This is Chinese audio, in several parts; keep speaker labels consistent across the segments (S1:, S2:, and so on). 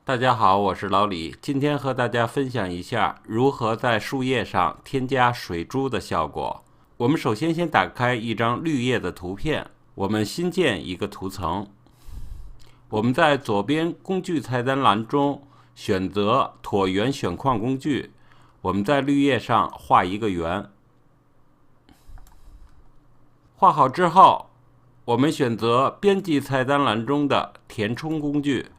S1: 大家好，我是老李，今天和大家分享一下如何在树叶上添加水珠的效果。我们首先打开一张绿叶的图片，我们新建一个图层。我们在左边工具菜单栏中选择椭圆选框工具，我们在绿叶上画一个圆。画好之后，我们选择编辑菜单栏中的填充工具。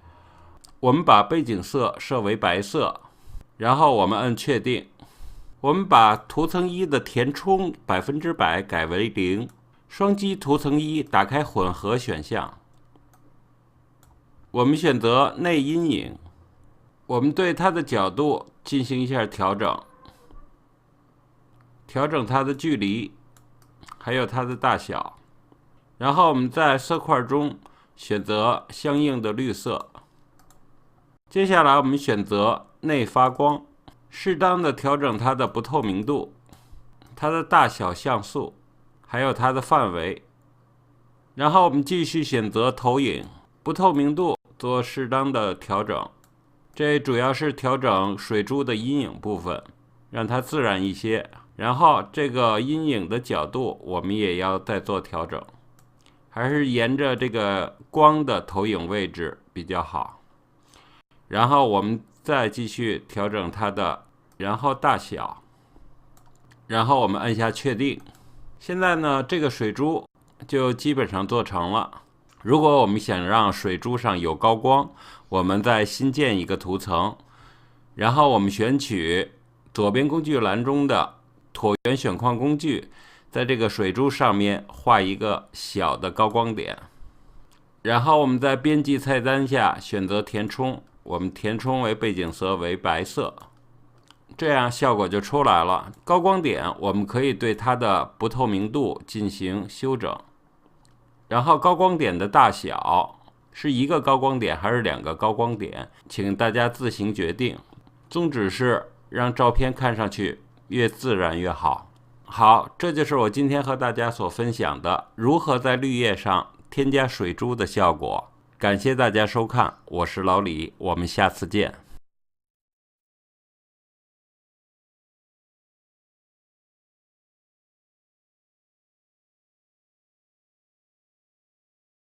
S1: 我们把背景色设为白色，然后我们按确定。我们把图层1的填充100%改为0，双击图层1，打开混合选项。我们选择内阴影，我们对它的角度进行一下调整，调整它的距离，还有它的大小。然后我们在色块中选择相应的绿色。接下来我们选择内发光，适当的调整它的不透明度、它的大小像素，还有它的范围。然后我们继续选择投影，不透明度做适当的调整。这主要是调整水珠的阴影部分，让它自然一些。然后这个阴影的角度我们也要再做调整，还是沿着这个光的投影位置比较好。然后我们再继续调整它的大小，然后我们按下确定。现在呢，这个水珠就基本上做成了。如果我们想让水珠上有高光，我们再新建一个图层，然后我们选取左边工具栏中的椭圆选框工具，在这个水珠上面画一个小的高光点。然后我们在编辑菜单下选择填充，我们填充为背景色为白色，这样效果就出来了。高光点我们可以对它的不透明度进行修整，然后高光点的大小是一个高光点还是2个高光点，请大家自行决定。宗旨是让照片看上去越自然越好。好，这就是我今天和大家所分享的如何在绿叶上添加水珠的效果。感谢大家收看，我是老李，我们下次见。